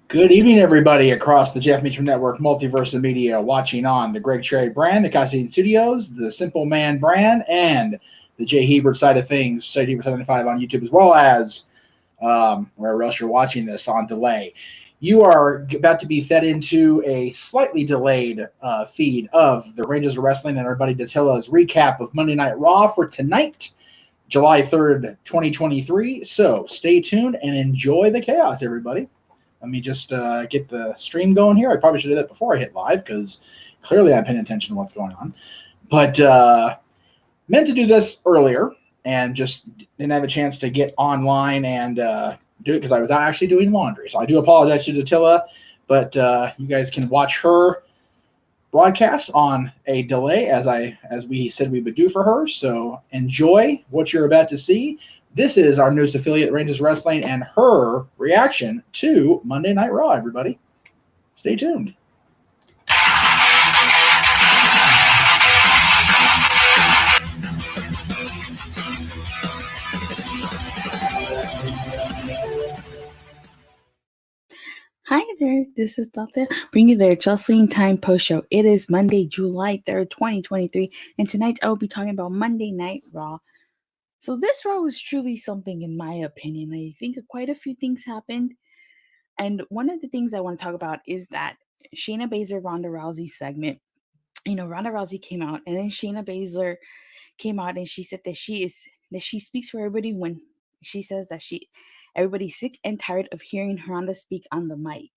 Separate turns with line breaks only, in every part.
Good evening, everybody across the Jeff Meacham Network, Multiverse of Media, watching on the Greg Cherry brand, the Cassidy Studios, the Simple Man brand, and the Jay Hebert side of things, Jay Hebert 75 on YouTube, as well as wherever else you're watching this on delay. You are about to be fed into a slightly delayed feed of the Rangers of Wrestling and our buddy Datilla's recap of Monday Night Raw for tonight, July 3rd, 2023. So stay tuned and enjoy the chaos, everybody. Let me just get the stream going here. I probably should have done that before I hit live because clearly I'm paying attention to what's going on. But meant to do this earlier and just didn't have a chance to get online and do it because I was out actually doing laundry. So I do apologize to Datilla, but you guys can watch her broadcast on a delay as we said we would do for her. So enjoy what you're about to see. This is our newest affiliate, Rangers Wrestling, and her reaction to Monday Night Raw, everybody. Stay tuned.
Hi there, this is Natalya, bringing you their Wrestling Time Post Show. It is Monday, July 3rd, 2023, and tonight I will be talking about Monday Night Raw. So this Raw was truly something in my opinion. I think quite a few things happened, and one of the things I want to talk about is that Shayna Baszler Ronda Rousey segment. Ronda Rousey came out, and then Shayna Baszler came out and she said that she speaks for everybody when she says that everybody's sick and tired of hearing Ronda speak on the mic.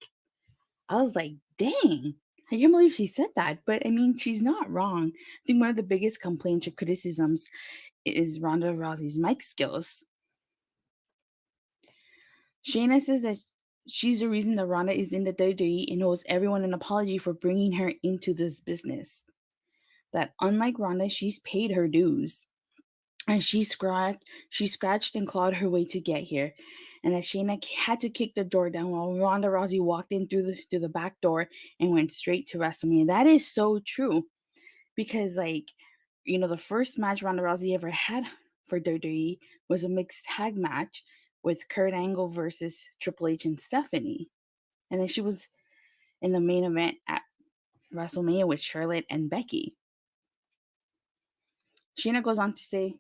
I was like, dang, I can't believe she said that. But I mean, she's not wrong. I think one of the biggest complaints or criticisms is Ronda Rousey's mic skills. Shayna says that she's the reason that Ronda is in the WWE and owes everyone an apology for bringing her into this business. That unlike Ronda, she's paid her dues. And she scratched and clawed her way to get here. And that Shayna had to kick the door down while Ronda Rousey walked in through the back door and went straight to WrestleMania. That is so true. Because the first match Ronda Rousey ever had for WWE was a mixed tag match with Kurt Angle versus Triple H and Stephanie. And then she was in the main event at WrestleMania with Charlotte and Becky. Shayna goes on to say,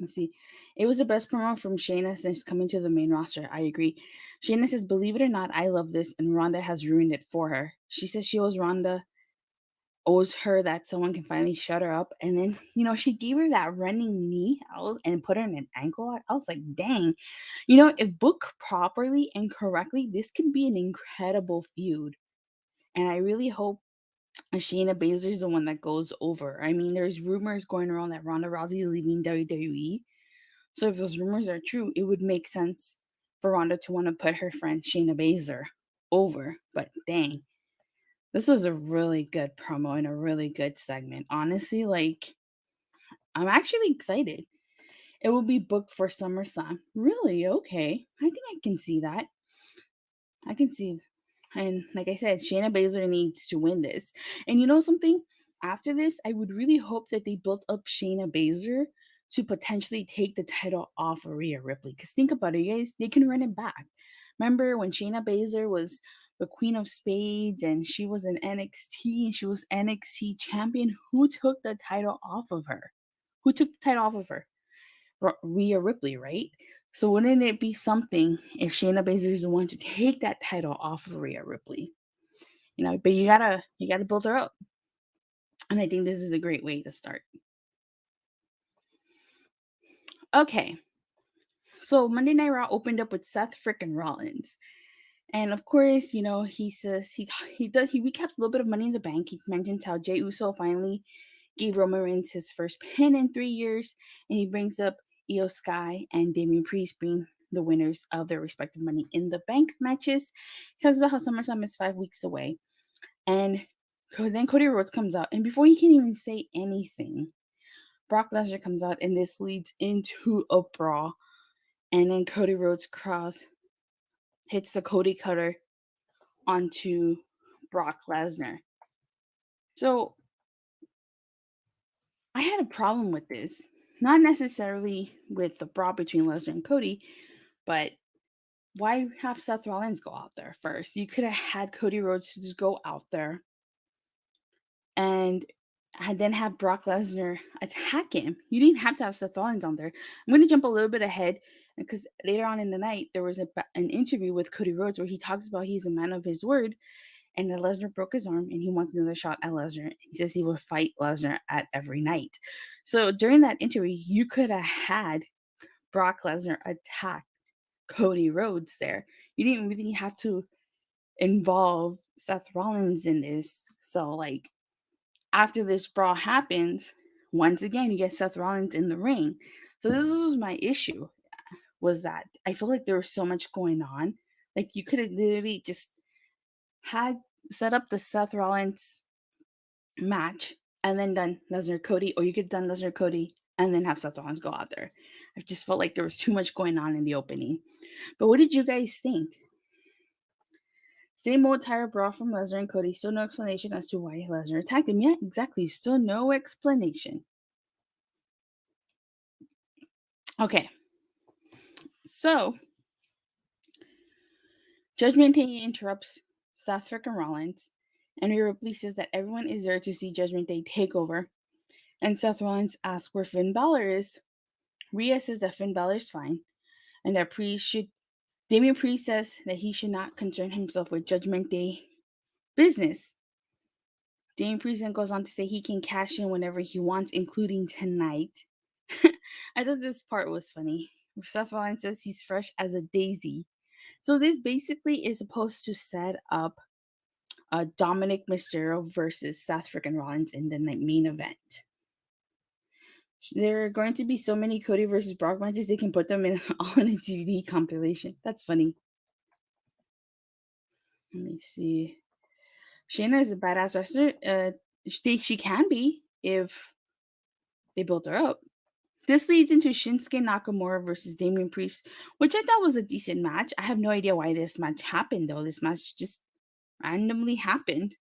let's see. It was the best promo from Shayna since coming to the main roster. I agree. Shayna says, believe it or not, I love this, and Ronda has ruined it for her. She says she owes her that someone can finally shut her up. And then, she gave her that running knee out and put her in an ankle lock. I was like, dang. If booked properly and correctly, this could be an incredible feud. And I really hope Shayna Baszler is the one that goes over. I mean, there's rumors going around that Ronda Rousey is leaving WWE. So if those rumors are true, it would make sense for Ronda to want to put her friend Shayna Baszler over. But dang, this was a really good promo and a really good segment. Honestly, I'm actually excited. It will be booked for SummerSlam. Really? Okay. I think I can see that. I can see. And like I said, Shayna Baszler needs to win this. And you know something? After this, I would really hope that they built up Shayna Baszler to potentially take the title off of Rhea Ripley. Because think about it, guys, they can run it back. Remember when Shayna Baszler was the Queen of Spades and she was in NXT and she was NXT champion? Who took the title off of her? Who took the title off of her? Rhea Ripley, right? So wouldn't it be something if Shayna Baszler is the one to take that title off of Rhea Ripley? But you gotta build her up. And I think this is a great way to start. Okay. So Monday Night Raw opened up with Seth Freakin Rollins. And of course, he says he recaps a little bit of Money in the Bank. He mentions how Jey Uso finally gave Roman Reigns his first pin in 3 years, and he brings up Io Sky and Damian Priest being the winners of their respective Money in the Bank matches. He talks about how SummerSlam is 5 weeks away, and then Cody Rhodes comes out, and before he can even say anything, Brock Lesnar comes out, and this leads into a brawl, and then Cody Rhodes hits the Cody Cutter onto Brock Lesnar. So I had a problem with this. Not necessarily with the brawl between Lesnar and Cody, but why have Seth Rollins go out there first? You could have had Cody Rhodes just go out there and then have Brock Lesnar attack him. You didn't have to have Seth Rollins on there. I'm going to jump a little bit ahead because later on in the night, there was an interview with Cody Rhodes where he talks about he's a man of his word and that Lesnar broke his arm and he wants another shot at Lesnar. He says he will fight Lesnar at every night. So during that interview, you could have had Brock Lesnar attack Cody Rhodes there. You didn't really have to involve Seth Rollins in this. So, like, after this brawl happens, once again, you get Seth Rollins in the ring. So this was my issue, was that I feel like there was so much going on. Like, you could have literally just had set up the Seth Rollins match and then done Lesnar Cody, or you could have done Lesnar Cody and then have Seth Rollins go out there. I just felt like there was too much going on in the opening. But what did you guys think? Same old tired brawl from Lesnar and Cody. Still no explanation as to why Lesnar attacked him. Yeah, exactly. Still no explanation. Okay. So, Judgment Day interrupts Seth freaking Rollins. And Ripley says that everyone is there to see Judgment Day take over. And Seth Rollins asks where Finn Balor is. Rhea says that Finn Balor is fine. And that Damian Priest says that he should not concern himself with Judgment Day business. Damian Priest then goes on to say he can cash in whenever he wants, including tonight. I thought this part was funny. Seth Rollins says he's fresh as a daisy. So this basically is supposed to set up Dominik Mysterio versus Seth freaking Rollins in the main event. There are going to be so many Cody versus Brock matches, they can put them all in a DVD compilation. That's funny. Let me see. Shayna is a badass wrestler. She can be if they build her up. This leads into Shinsuke Nakamura versus Damian Priest, which I thought was a decent match. I have no idea why this match happened, though. This match just randomly happened.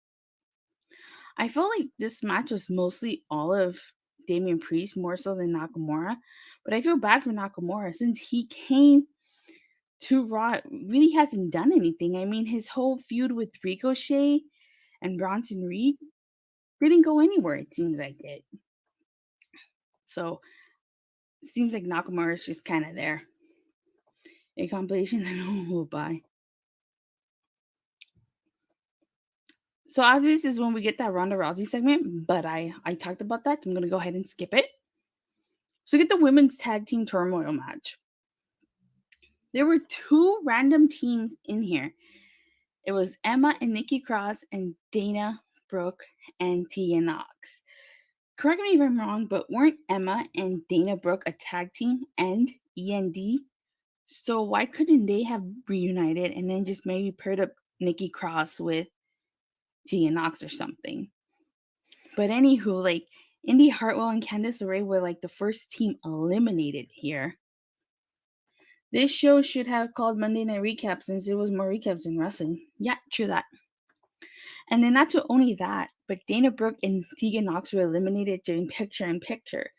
I felt like this match was mostly all of Damian Priest, more so than Nakamura. But I feel bad for Nakamura since he came to Raw, really hasn't done anything. I mean, his whole feud with Ricochet and Bronson Reed didn't go anywhere, it seems like it. So, it seems like Nakamura is just kind of there. A compilation I will buy. So after this is when we get that Ronda Rousey segment, but I talked about that. I'm going to go ahead and skip it. So we get the women's tag team turmoil match. There were two random teams in here. It was Emma and Nikki Cross and Dana Brooke and Tegan Nox. Correct me if I'm wrong, but weren't Emma and Dana Brooke a tag team and END? So why couldn't they have reunited and then just maybe paired up Nikki Cross with Tegan Nox or something? But anywho, like Indy Hartwell and Candice LeRae were like the first team eliminated here. This show should have called Monday Night Recap since it was more recaps than wrestling. Yeah, true that. And then not to only that, but Dana Brooke and Tegan Nox were eliminated during picture-in-picture.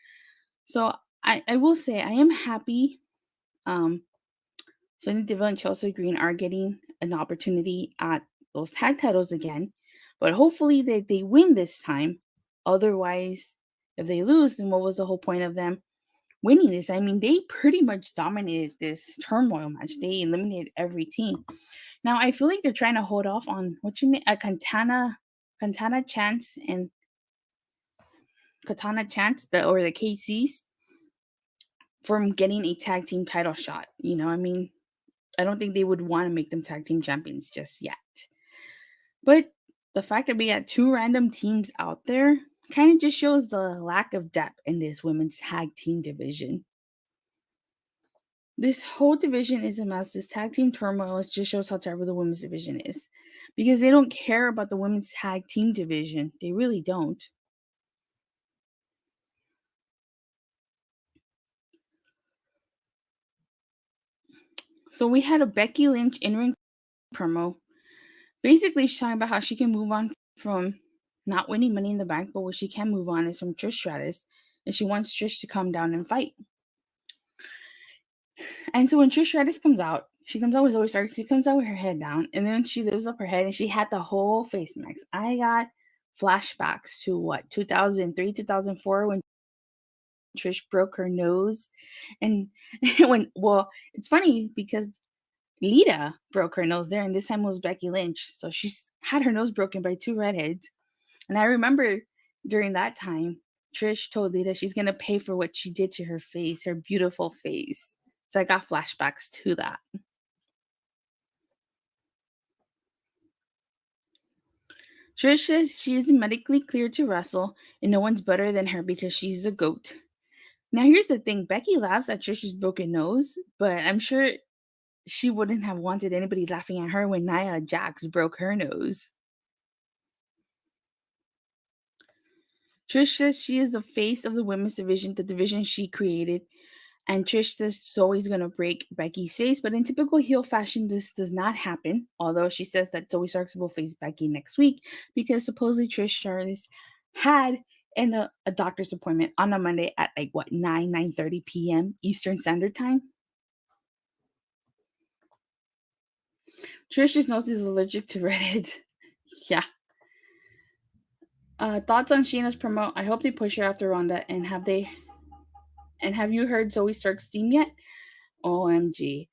So I will say I am happy. Sonya Deville and Chelsea Green are getting an opportunity at those tag titles again. But hopefully they win this time. Otherwise, if they lose, then what was the whole point of them winning this? I mean, they pretty much dominated this turmoil match. They eliminated every team. Now, I feel like they're trying to hold off on Katana Chance and Katana Chance, the KCs, from getting a tag team title shot. You know, I mean, I don't think they would want to make them tag team champions just yet. But the fact that we got two random teams out there kind of just shows the lack of depth in this women's tag team division. This whole division is a mess. This tag team turmoil just shows how terrible the women's division is. Because they don't care about the women's tag team division. They really don't. So we had a Becky Lynch in-ring promo. Basically, she's talking about how she can move on from not winning Money in the Bank, but what she can move on is from Trish Stratus. And she wants Trish to come down and fight. And so when Trish Stratus comes out, She comes out with Zoe Stark. She comes out with her head down, and then she lifts up her head, and she had the whole face mask. I got flashbacks to what 2003, 2004 when Trish broke her nose, and it's funny because Lita broke her nose there, and this time it was Becky Lynch. So she's had her nose broken by two redheads. And I remember during that time, Trish told Lita she's gonna pay for what she did to her face, her beautiful face. So I got flashbacks to that. Trish says she is medically cleared to wrestle, and no one's better than her because she's a goat. Now here's the thing: Becky laughs at Trish's broken nose, but I'm sure she wouldn't have wanted anybody laughing at her when Nia Jax broke her nose. Trish says she is the face of the women's division, the division she created. And Trish says Zoe's going to break Becky's face. But in typical heel fashion, this does not happen. Although she says that Zoe Starks will face Becky next week because supposedly Trish Stratus had a doctor's appointment on a Monday at 9:30 p.m. Eastern Standard Time. Trish's nose is allergic to redheads. Yeah. Thoughts on Shayna's promo? I hope they push her after Ronda. And have you heard Zoe Stark's theme yet? OMG.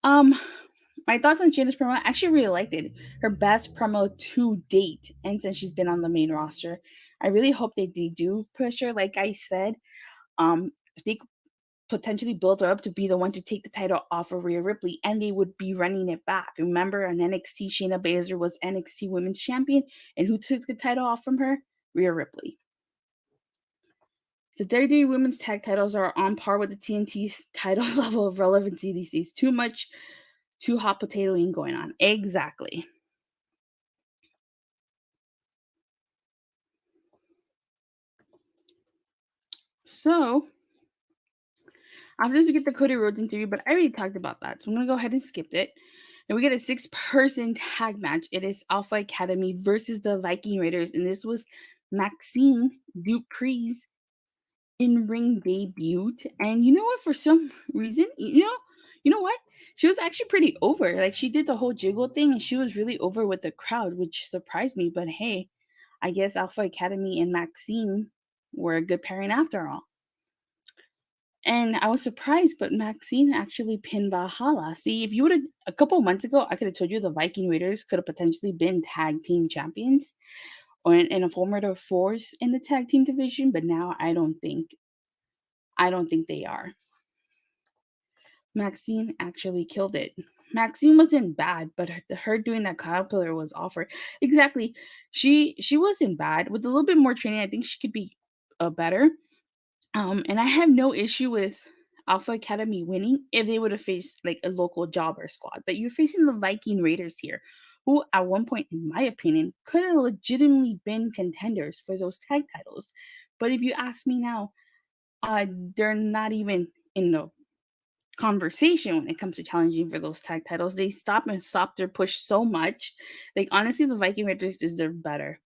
My thoughts on Shayna's promo, I actually really liked it. Her best promo to date, and since she's been on the main roster. I really hope they do push her. Like I said, they could potentially build her up to be the one to take the title off of Rhea Ripley, and they would be running it back. Remember, on NXT, Shayna Baszler was NXT Women's Champion, and who took the title off from her? Rhea Ripley. The WWE Women's Tag Titles are on par with the TNT's title level of relevancy these days. Too hot potatoing going on. Exactly. So, after this, we get the Cody Rhodes interview, but I already talked about that. So I'm going to go ahead and skip it. And we get a 6-person tag match. It is Alpha Academy versus the Viking Raiders. And this was Maxine Dupree's in-ring debut. And you know what? For some reason, you know what? She was actually pretty over. Like, she did the whole jiggle thing, and she was really over with the crowd, which surprised me. But hey, I guess Alpha Academy and Maxine were a good pairing after all. And I was surprised, but Maxine actually pinned Valhalla. See, if you would have, a couple months ago, I could have told you the Viking Raiders could have potentially been tag team champions or in a formidable force in the tag team division, but now I don't think they are. Maxine actually killed it. Maxine wasn't bad, but her doing that caterpillar was awful. Exactly. She wasn't bad. With a little bit more training, I think she could be better. And I have no issue with Alpha Academy winning if they would have faced like a local jobber squad. But you're facing the Viking Raiders here, who at one point, in my opinion, could have legitimately been contenders for those tag titles. But if you ask me now, they're not even in the conversation when it comes to challenging for those tag titles. They stop their push so much. Like, honestly, the Viking Raiders deserve better.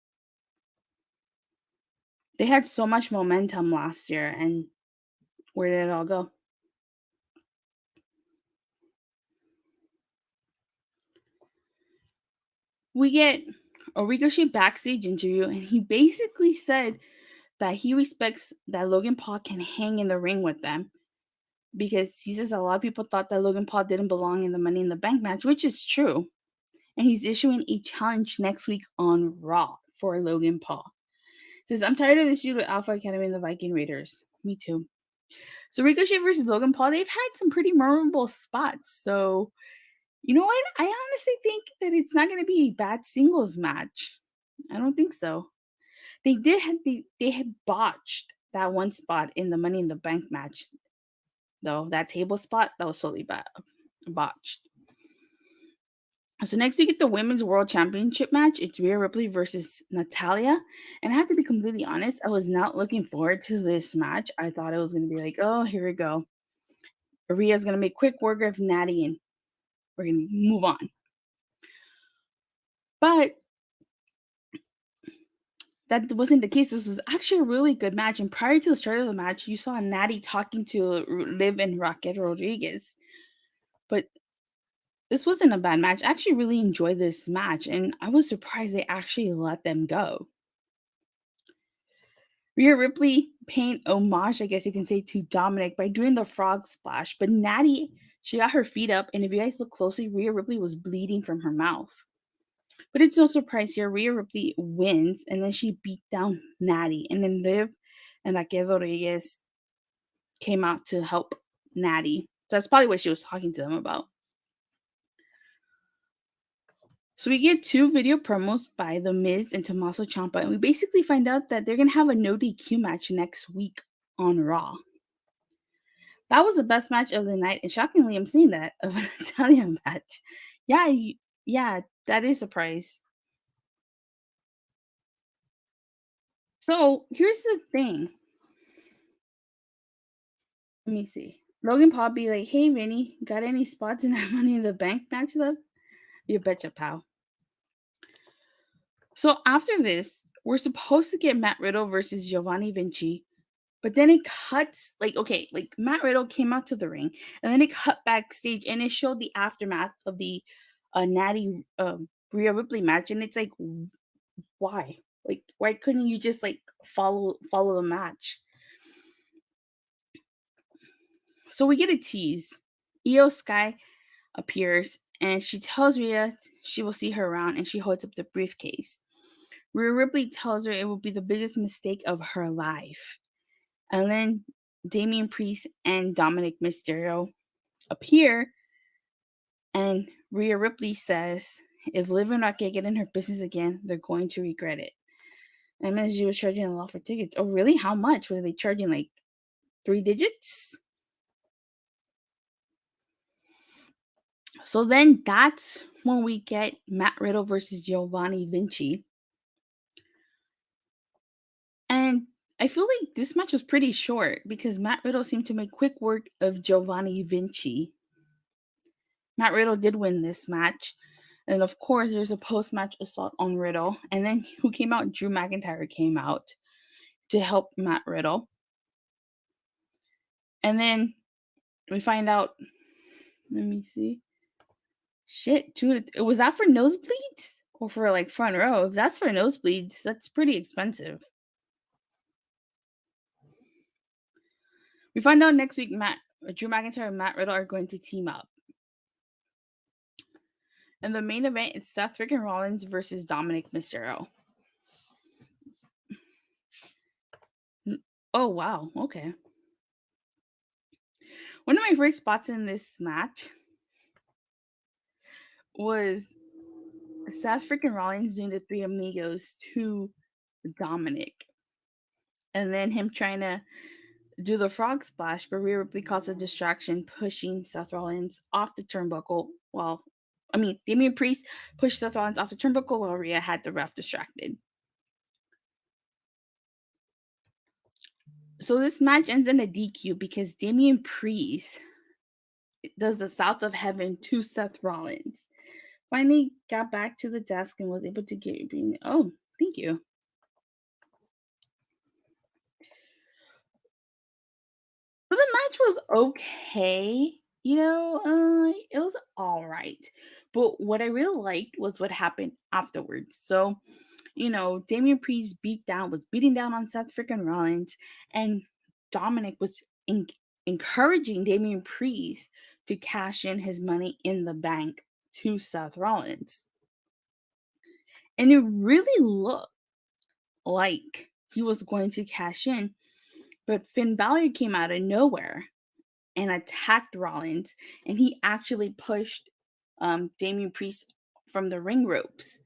They had so much momentum last year, and where did it all go? We get a Ricochet backstage interview, and he basically said that he respects that Logan Paul can hang in the ring with them because he says a lot of people thought that Logan Paul didn't belong in the Money in the Bank match, which is true. And he's issuing a challenge next week on Raw for Logan Paul. Says, I'm tired of this feud with Alpha Academy and the Viking Raiders. Me too. So Ricochet versus Logan Paul, they've had some pretty memorable spots. So, you know what? I honestly think that it's not going to be a bad singles match. I don't think so. They had botched that one spot in the Money in the Bank match, though. That table spot, that was totally botched. So next we get the Women's World Championship match. It's Rhea Ripley versus Natalya. And I have to be completely honest, I was not looking forward to this match. I thought it was going to be like, oh, here we go. Rhea's going to make quick work of Natty and we're going to move on. But that wasn't the case. This was actually a really good match. And prior to the start of the match, you saw Natty talking to Liv and Raquel Rodriguez. But this wasn't a bad match. I actually really enjoyed this match, and I was surprised they actually let them go. Rhea Ripley paying homage, I guess you can say, to Dominik by doing the frog splash. But Natty, she got her feet up, and if you guys look closely, Rhea Ripley was bleeding from her mouth. But it's no surprise here. Rhea Ripley wins, and then she beat down Natty. And then Liv and Raquel Rodriguez came out to help Natty. So that's probably what she was talking to them about. So we get 2 video promos by The Miz and Tommaso Ciampa, and we basically find out that they're going to have a no DQ match next week on Raw. That was the best match of the night, and shockingly, I'm seeing that of an Italian match. Yeah, that is a surprise. So here's the thing. Let me see. Logan Paul be like, "Hey, Vinny, got any spots in that Money in the Bank match left?" You betcha, pal. So after this, we're supposed to get Matt Riddle versus Giovanni Vinci, but then it cuts like Matt Riddle came out to the ring, and then it cut backstage, and it showed the aftermath of the Natty Rhea Ripley match, and it's like, why? Like, why couldn't you just like follow the match? So we get a tease. Io Sky appears, and she tells Rhea she will see her around, and she holds up the briefcase. Rhea Ripley tells her it will be the biggest mistake of her life. And then Damian Priest and Dominik Mysterio appear, and Rhea Ripley says if Liv and Raquel get in her business again, they're going to regret it. MSG was charging a lot for tickets. Oh, really? How much? Were they charging, like 3 digits? So then that's when we get Matt Riddle versus Giovanni Vinci. And I feel like this match was pretty short because Matt Riddle seemed to make quick work of Giovanni Vinci. Matt Riddle did win this match. And of course, there's a post-match assault on Riddle. And then who came out? Drew McIntyre came out to help Matt Riddle. And then we find out, let me see. Shit, dude, was that for nosebleeds or for like front row? If that's for nosebleeds, that's pretty expensive. We find out next week Drew McIntyre and Matt Riddle are going to team up. And the main event is Seth Freakin Rollins versus Dominik Mysterio. Oh, wow. Okay. One of my favorite spots in this match was Seth Freakin Rollins doing the Three Amigos to Dominik. And then him trying to do the frog splash, but Rhea Ripley caused a distraction, pushing Seth Rollins off the turnbuckle. Damian Priest pushed Seth Rollins off the turnbuckle while Rhea had the ref distracted. So this match ends in a DQ because Damian Priest does the South of Heaven to Seth Rollins. Finally got back to the desk and was able to get. Oh, thank you. So the match was okay. It was all right. But what I really liked was what happened afterwards. So, Damian Priest was beating down on Seth freaking Rollins, and Dominik was encouraging Damian Priest to cash in his money in the bank to Seth Rollins. And it really looked like he was going to cash in, but Finn Balor came out of nowhere and attacked Rollins, and he actually pushed Damian Priest from the ring ropes.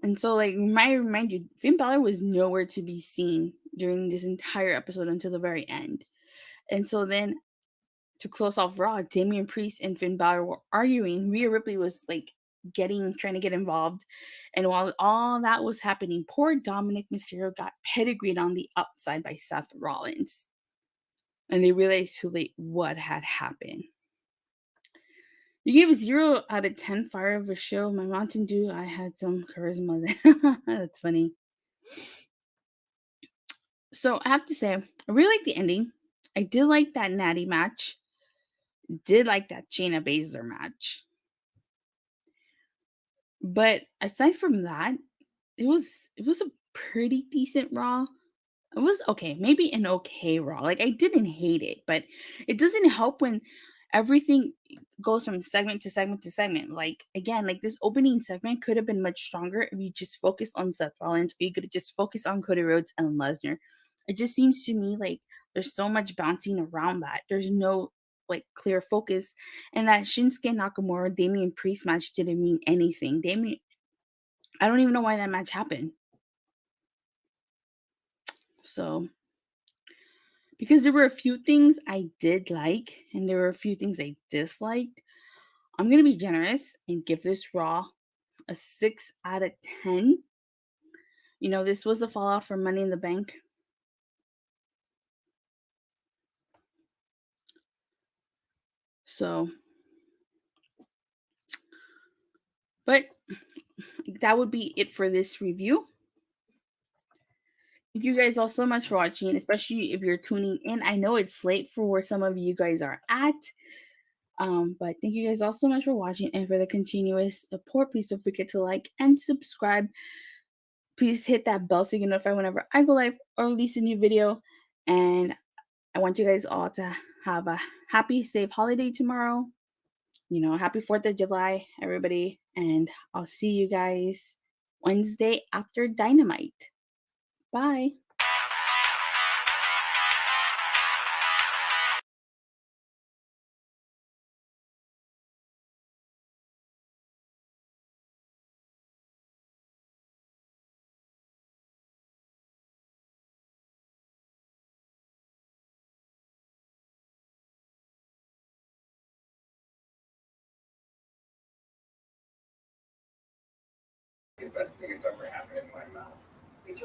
And so, like, remind you, Finn Balor was nowhere to be seen during this entire episode until the very end. And so then, to close off Raw, Damian Priest and Finn Balor were arguing. Rhea Ripley was like trying to get involved, and while all that was happening, poor Dominik Mysterio got pedigreed on the outside by Seth Rollins, and they realized too late what had happened. You gave a 0 out of 10 fire of a show. My Mountain Dew, I had some charisma there. That's funny. So I have to say, I really like the ending. I did like that Natty match. Did like that Shayna Baszler match. But aside from that, it was a pretty decent Raw. It was okay, maybe an okay Raw. Like, I didn't hate it, but it doesn't help when everything goes from segment to segment to segment. Like, again, like this opening segment could have been much stronger if you just focused on Seth Rollins, or you could have just focused on Cody Rhodes and Lesnar. It just seems to me like there's so much bouncing around that. There's no like clear focus. And that Shinsuke Nakamura Damian Priest match didn't mean anything. I don't even know why that match happened. So, because there were a few things I did like and there were a few things I disliked, I'm going to be generous and give this Raw a 6 out of 10. You know, this was a fallout from Money in the Bank. So, but that would be it for this review. Thank you guys all so much for watching, especially if you're tuning in. I know it's late for where some of you guys are at. But thank you guys all so much for watching and for the continuous support. Please don't forget to like and subscribe. Please hit that bell so you get notified whenever I go live or release a new video. And I want you guys all to have a happy, safe holiday tomorrow. You know, happy 4th of July, everybody. And I'll see you guys Wednesday after Dynamite. Bye.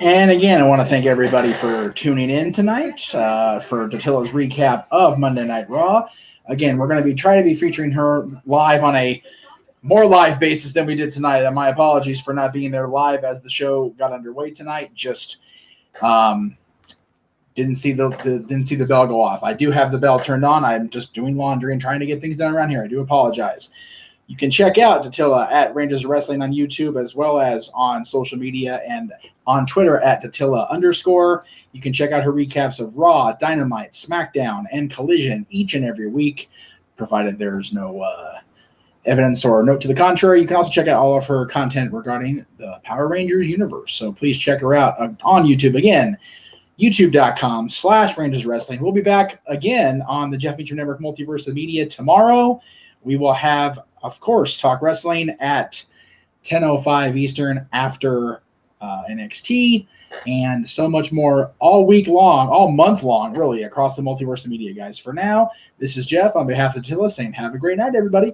And again, I want to thank everybody for tuning in tonight for Datilla's recap of Monday Night Raw. Again, we're going to be trying to be featuring her live on a more live basis than we did tonight. And my apologies for not being there live as the show got underway tonight. Just didn't see the bell go off. I do have the bell turned on. I'm just doing laundry and trying to get things done around here. I do apologize. You can check out Datilla at Rangers Wrestling on YouTube, as well as on social media and on Twitter at Datilla_. You can check out her recaps of Raw, Dynamite, SmackDown, and Collision each and every week, provided there's no evidence or note to the contrary. You can also check out all of her content regarding the Power Rangers universe. So please check her out on YouTube. Again, youtube.com/Rangers Wrestling. We'll be back again on the Jeff Meacham Network Multiverse of Media tomorrow. We will have, of course, Talk Wrestling at 10:05 Eastern after NXT, and so much more all week long, all month long, really, across the Multiverse of Media, guys. For now, this is Jeff on behalf of Datilla saying have a great night, everybody.